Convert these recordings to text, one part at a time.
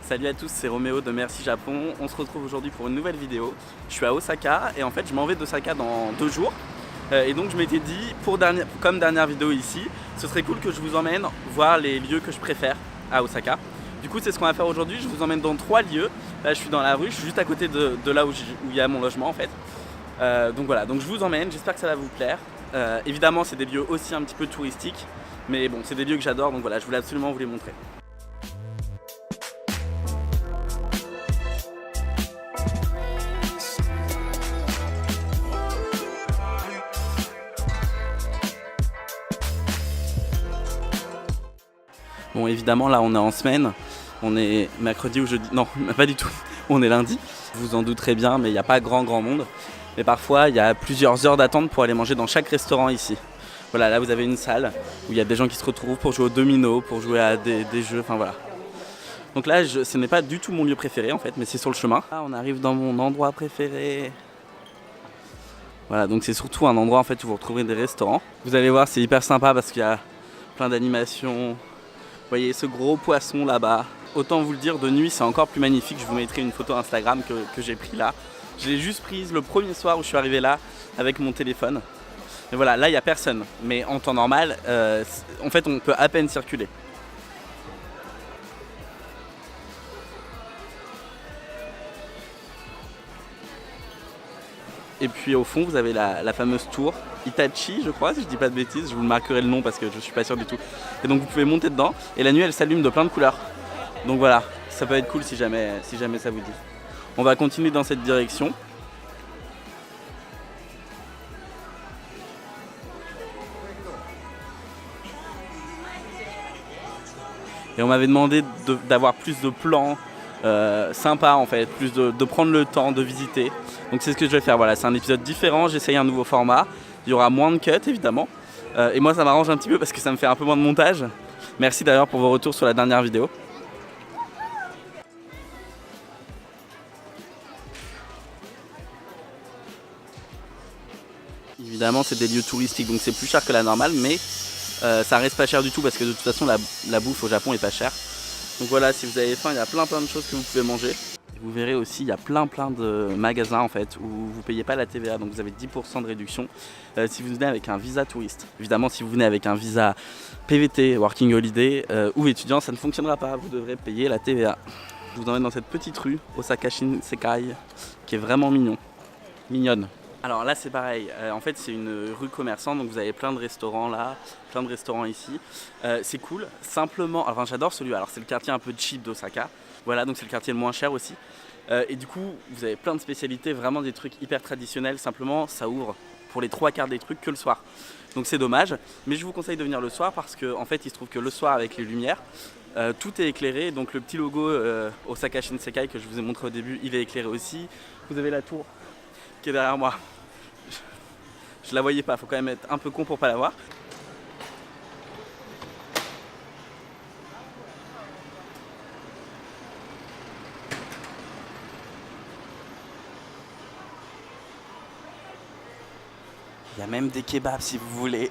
Salut à tous, c'est Roméo de Merci Japon. On se retrouve aujourd'hui pour une nouvelle vidéo. Je suis à Osaka et en fait je m'en vais d'Osaka dans 2 jours. Et donc je m'étais dit, comme dernière vidéo ici, ce serait cool que je vous emmène voir les lieux que je préfère à Osaka. Du coup c'est ce qu'on va faire aujourd'hui, je vous emmène dans 3 lieux. Là je suis dans la rue, je suis juste à côté de là où il y a mon logement en fait. Donc voilà, donc je vous emmène, j'espère que ça va vous plaire. Évidemment c'est des lieux aussi un petit peu touristiques, mais bon c'est des lieux que j'adore, donc voilà, je voulais absolument vous les montrer. Bon évidemment là on est en semaine, on est mercredi ou jeudi, non pas du tout, on est lundi. Vous vous en douterez bien mais il n'y a pas grand monde. Mais parfois il y a plusieurs heures d'attente pour aller manger dans chaque restaurant ici. Voilà, là vous avez une salle où il y a des gens qui se retrouvent pour jouer au domino, pour jouer à des jeux, enfin voilà. Donc là ce n'est pas du tout mon lieu préféré en fait, mais c'est sur le chemin. Là on arrive dans mon endroit préféré. Voilà, donc c'est surtout un endroit en fait où vous retrouverez des restaurants. Vous allez voir c'est hyper sympa parce qu'il y a plein d'animations. Vous voyez ce gros poisson là-bas. Autant vous le dire, de nuit c'est encore plus magnifique. Je vous mettrai une photo Instagram que j'ai pris là. Je l'ai juste prise le premier soir où je suis arrivé là avec mon téléphone. Et voilà, là il n'y a personne. Mais en temps normal, en fait on peut à peine circuler. Et puis au fond vous avez la fameuse tour Itachi je crois, si je dis pas de bêtises, je vous marquerai le nom parce que je suis pas sûr du tout. Et donc vous pouvez monter dedans et la nuit elle s'allume de plein de couleurs. Donc voilà, ça peut être cool si jamais ça vous dit. On va continuer dans cette direction. Et on m'avait demandé d'avoir plus de plans sympas en fait, plus de prendre le temps de visiter. Donc c'est ce que je vais faire, voilà, c'est un épisode différent, j'essaye un nouveau format. Il y aura moins de cuts évidemment. Et moi ça m'arrange un petit peu parce que ça me fait un peu moins de montage. Merci d'ailleurs pour vos retours sur la dernière vidéo. Évidemment c'est des lieux touristiques donc c'est plus cher que la normale, mais ça reste pas cher du tout parce que de toute façon la bouffe au Japon est pas chère. Donc voilà, si vous avez faim il y a plein de choses que vous pouvez manger. Et vous verrez aussi il y a plein de magasins en fait où vous payez pas la TVA, donc vous avez 10% de réduction si vous venez avec un visa touriste. Évidemment si vous venez avec un visa PVT, Working Holiday ou étudiant ça ne fonctionnera pas, vous devrez payer la TVA. Je vous emmène dans cette petite rue, Osaka Shinsekai, qui est vraiment mignonne. Alors là c'est pareil, en fait c'est une rue commerçante donc vous avez plein de restaurants là, plein de restaurants ici. C'est cool, simplement, enfin j'adore celui-là, alors c'est le quartier un peu cheap d'Osaka, voilà donc c'est le quartier le moins cher aussi. Et du coup vous avez plein de spécialités, vraiment des trucs hyper traditionnels, simplement ça ouvre pour les 3/4 des trucs que le soir. Donc c'est dommage, mais je vous conseille de venir le soir parce qu'en en fait il se trouve que le soir avec les lumières, tout est éclairé, donc le petit logo Osaka Shinsekai que je vous ai montré au début, il est éclairé aussi. Vous avez la tour qui est derrière moi. Je la voyais pas, faut quand même être un peu con pour pas la voir. Il y a même des kebabs si vous voulez.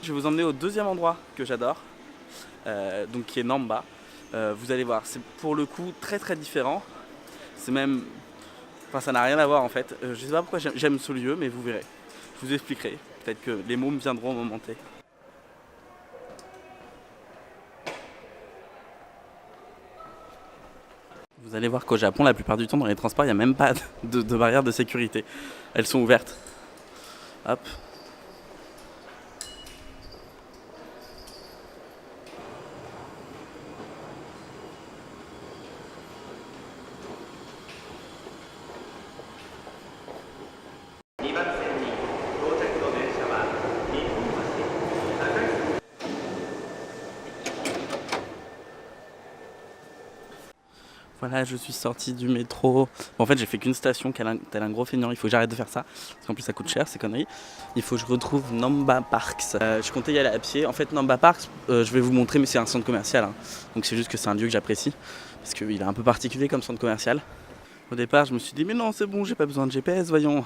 Je vais vous emmener au deuxième endroit que j'adore, donc qui est Namba. Vous allez voir, c'est pour le coup très différent. C'est même... Enfin ça n'a rien à voir en fait. Je sais pas pourquoi j'aime ce lieu mais vous verrez. Je vous expliquerai. Peut-être que les mots me viendront au moment T. Vous allez voir qu'au Japon la plupart du temps dans les transports il n'y a même pas de barrière de sécurité. Elles sont ouvertes. Hop. Voilà, je suis sorti du métro. Bon, en fait, j'ai fait qu'une station, tel un gros feignant. Il faut que j'arrête de faire ça. Parce qu'en plus, ça coûte cher, ces conneries. Il faut que je retrouve Namba Parks. Je comptais y aller à pied. En fait, Namba Parks, je vais vous montrer, mais c'est un centre commercial. Hein. Donc, c'est juste que c'est un lieu que j'apprécie. Parce qu'il est un peu particulier comme centre commercial. Au départ, je me suis dit, mais non, c'est bon, j'ai pas besoin de GPS, voyons.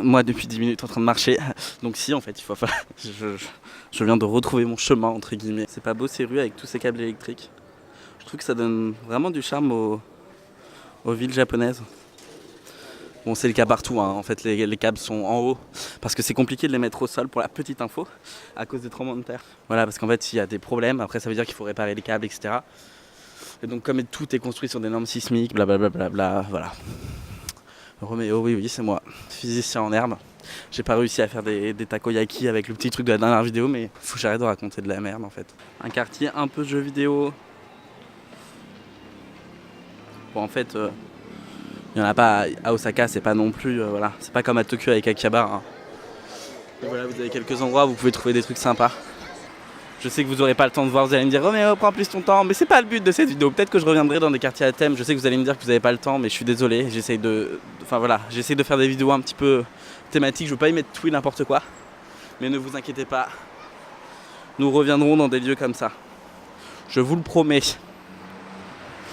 Moi depuis 10 minutes en train de marcher. Donc si en fait il faut faire. Je viens de retrouver mon chemin entre guillemets. C'est pas beau ces rues avec tous ces câbles électriques. Je trouve que ça donne vraiment du charme aux villes japonaises. Bon c'est le cas partout hein. En fait les câbles sont en haut. Parce que c'est compliqué de les mettre au sol pour la petite info. À cause des tremblements de terre. Voilà parce qu'en fait s'il y a des problèmes, après ça veut dire qu'il faut réparer les câbles etc. Et donc comme tout est construit sur des normes sismiques, blablabla, voilà. Roméo, oui, c'est moi, physicien en herbe. J'ai pas réussi à faire des takoyaki avec le petit truc de la dernière vidéo, mais faut que j'arrête de raconter de la merde en fait. Un quartier un peu jeu vidéo. Bon, en fait, il y en a pas à Osaka, c'est pas non plus, voilà, c'est pas comme à Tokyo avec Akihabara. Hein. Et voilà, vous avez quelques endroits où vous pouvez trouver des trucs sympas. Je sais que vous aurez pas le temps de voir, vous allez me dire Roméo, prends plus ton temps, mais c'est pas le but de cette vidéo. Peut-être que je reviendrai dans des quartiers à thème. Je sais que vous allez me dire que vous avez pas le temps, mais je suis désolé. J'essaie de faire des vidéos un petit peu thématiques. Je veux pas y mettre tout et n'importe quoi, mais ne vous inquiétez pas, nous reviendrons dans des lieux comme ça. Je vous le promets.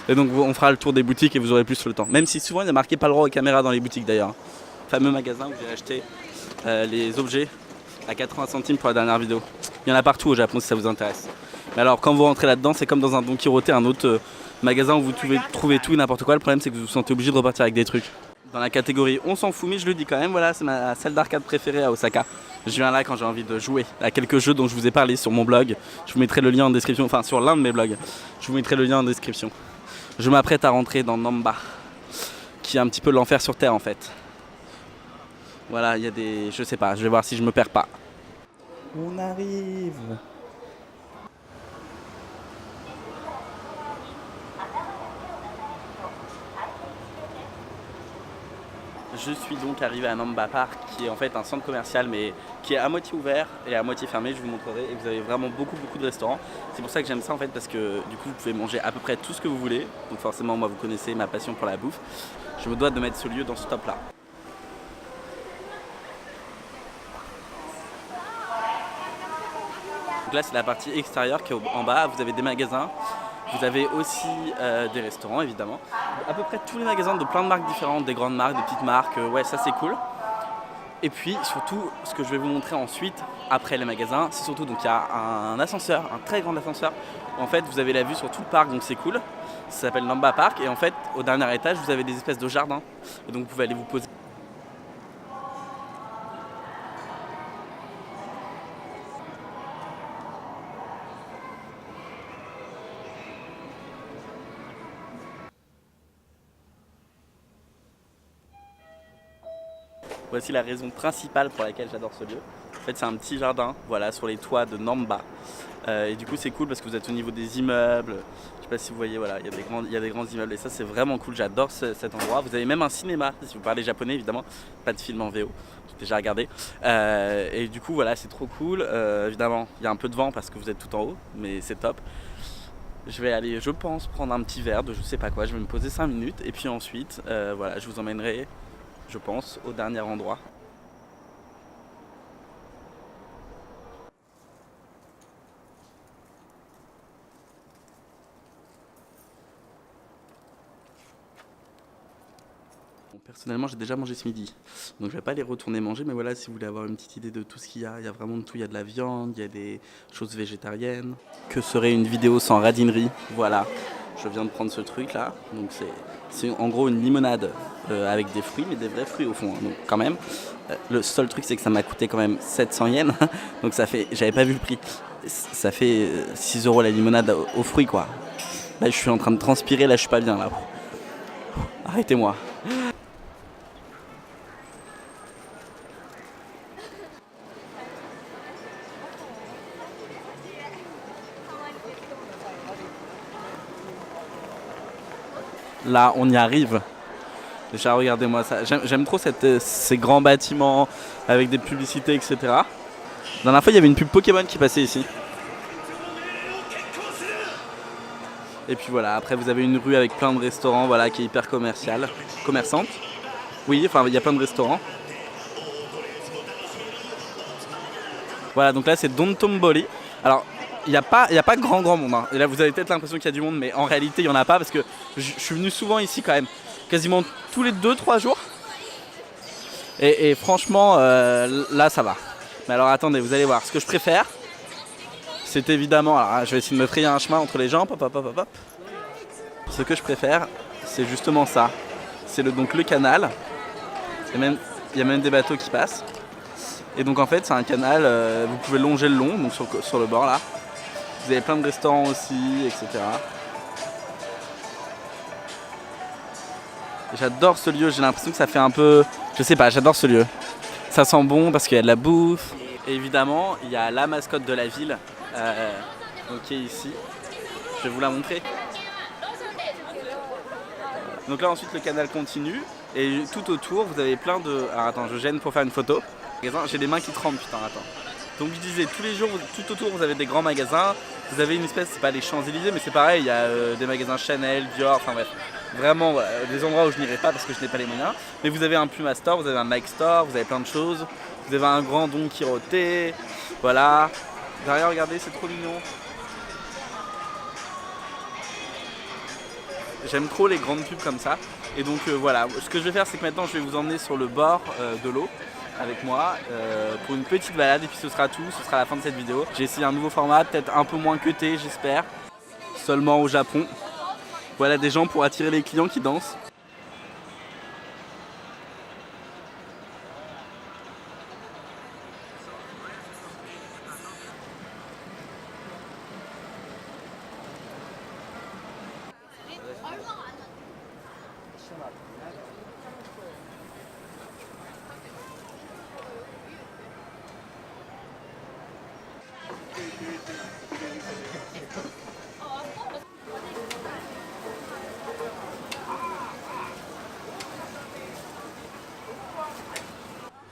Et donc on fera le tour des boutiques et vous aurez plus le temps. Même si souvent il y a marqué pas le droit aux caméras dans les boutiques d'ailleurs. Fameux magasin où j'ai acheté les objets à 80 centimes pour la dernière vidéo. Il y en a partout au Japon si ça vous intéresse. Mais alors quand vous rentrez là-dedans, c'est comme dans un Don Quirote, un autre magasin où vous trouvez tout et n'importe quoi. Le problème c'est que vous vous sentez obligé de repartir avec des trucs. Dans la catégorie on s'en fout, mais je le dis quand même, voilà, c'est ma salle d'arcade préférée à Osaka. Je viens là quand j'ai envie de jouer à quelques jeux dont je vous ai parlé sur mon blog. Je vous mettrai le lien en description, enfin sur l'un de mes blogs. Je vous mettrai le lien en description. Je m'apprête à rentrer dans Namba, qui est un petit peu l'enfer sur terre en fait. Voilà, il y a des... je sais pas, je vais voir si je me perds pas. On arrive. Je suis donc arrivé à Namba Park, qui est en fait un centre commercial, mais qui est à moitié ouvert et à moitié fermé, je vous montrerai. Et vous avez vraiment beaucoup de restaurants. C'est pour ça que j'aime ça en fait, parce que du coup vous pouvez manger à peu près tout ce que vous voulez. Donc forcément moi vous connaissez ma passion pour la bouffe. Je me dois de mettre ce lieu dans ce top là. Donc là c'est la partie extérieure qui est en bas, vous avez des magasins. Vous avez aussi des restaurants évidemment. À peu près tous les magasins de plein de marques différentes, des grandes marques, des petites marques, ouais ça c'est cool. Et puis surtout ce que je vais vous montrer ensuite, après les magasins, c'est surtout donc il y a un ascenseur, un très grand ascenseur. En fait vous avez la vue sur tout le parc donc c'est cool. Ça s'appelle Namba Park et en fait au dernier étage vous avez des espèces de jardins. Et donc vous pouvez aller vous poser. Voici la raison principale pour laquelle j'adore ce lieu. En fait c'est un petit jardin, voilà, sur les toits de Namba. Et du coup c'est cool parce que vous êtes au niveau des immeubles. Je sais pas si vous voyez, voilà, il y a des grands immeubles et ça c'est vraiment cool, j'adore cet endroit. Vous avez même un cinéma, si vous parlez japonais évidemment, pas de film en VO, j'ai déjà regardé. Et du coup voilà, c'est trop cool. Évidemment il y a un peu de vent parce que vous êtes tout en haut, mais c'est top. Je vais aller, je pense, prendre un petit verre de je sais pas quoi, je vais me poser 5 minutes et puis ensuite, voilà, je vous emmènerai, je pense, au dernier endroit. Bon, personnellement, j'ai déjà mangé ce midi, donc je vais pas aller retourner manger, mais voilà, si vous voulez avoir une petite idée de tout ce qu'il y a vraiment de tout, il y a de la viande, il y a des choses végétariennes. Que serait une vidéo sans radinerie? Voilà, je viens de prendre ce truc là, donc c'est en gros une limonade avec des fruits, mais des vrais fruits au fond, hein, donc quand même. Le seul truc c'est que ça m'a coûté quand même 700 yens, donc ça fait, j'avais pas vu le prix, ça fait 6 € la limonade aux fruits quoi. Là je suis en train de transpirer, là je suis pas bien là. Arrêtez-moi. Là on y arrive. Déjà regardez-moi ça, j'aime trop ces grands bâtiments avec des publicités etc. La dernière fois il y avait une pub Pokémon qui passait ici. Et puis voilà, après vous avez une rue avec plein de restaurants, voilà, qui est hyper commerçante. Oui, enfin il y a plein de restaurants. Voilà, donc là c'est Dontombori. Alors il n'y a pas grand monde, hein. Et là vous avez peut-être l'impression qu'il y a du monde, mais en réalité il n'y en a pas parce que je suis venu souvent ici quand même. Quasiment tous les 2-3 jours. Et franchement, là ça va. Mais alors attendez, vous allez voir. Ce que je préfère, c'est évidemment... Alors je vais essayer de me frayer un chemin entre les jambes. Hop, hop, hop, hop, hop. Ce que je préfère, c'est justement ça. C'est donc le canal. Il y a même des bateaux qui passent. Et donc en fait c'est un canal, vous pouvez longer le long, donc sur le bord là. Vous avez plein de restaurants aussi, etc. J'adore ce lieu, j'ai l'impression que ça fait un peu... Je sais pas, j'adore ce lieu. Ça sent bon parce qu'il y a de la bouffe. Et évidemment, il y a la mascotte de la ville, qui est ici. Je vais vous la montrer. Donc là ensuite le canal continue. Et tout autour, vous avez plein de... Alors attends, je gêne pour faire une photo. J'ai les mains qui tremblent, putain, attends. Donc je disais, tous les jours, tout autour, vous avez des grands magasins. Vous avez une espèce, c'est pas les Champs-Élysées, mais c'est pareil, il y a des magasins Chanel, Dior, enfin bref. Vraiment, voilà, des endroits où je n'irai pas parce que je n'ai pas les moyens. Mais vous avez un Puma Store, vous avez un Nike Store, vous avez plein de choses. Vous avez un grand Don Quirote, voilà. Derrière, regardez, c'est trop mignon. J'aime trop les grandes pubs comme ça. Et donc voilà, ce que je vais faire, c'est que maintenant, je vais vous emmener sur le bord de l'eau avec moi pour une petite balade et puis ce sera tout, ce sera la fin de cette vidéo. J'ai essayé un nouveau format, peut-être un peu moins cuté j'espère, seulement au Japon. Voilà des gens pour attirer les clients qui dansent.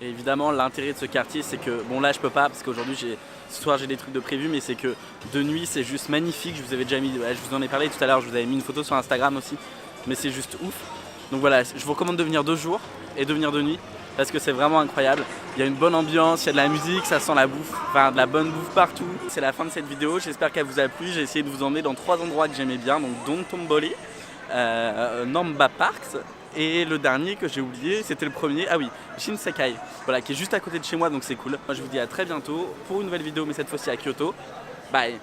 Et évidemment l'intérêt de ce quartier c'est que, bon là je peux pas parce qu'aujourd'hui ce soir j'ai des trucs de prévu, mais c'est que de nuit c'est juste magnifique. Je vous avais déjà mis, je vous en ai parlé tout à l'heure, je vous avais mis une photo sur Instagram aussi, mais c'est juste ouf. Donc voilà, je vous recommande de venir de jour et de venir de nuit parce que c'est vraiment incroyable. Il y a une bonne ambiance, il y a de la musique, ça sent la bouffe, enfin de la bonne bouffe partout. C'est la fin de cette vidéo, j'espère qu'elle vous a plu. J'ai essayé de vous emmener dans 3 endroits que j'aimais bien, donc Downtown, Namba Parks. Et le dernier que j'ai oublié, c'était le premier, ah oui, Shinsekai, voilà, qui est juste à côté de chez moi, donc c'est cool. Moi je vous dis à très bientôt pour une nouvelle vidéo, mais cette fois-ci à Kyoto. Bye.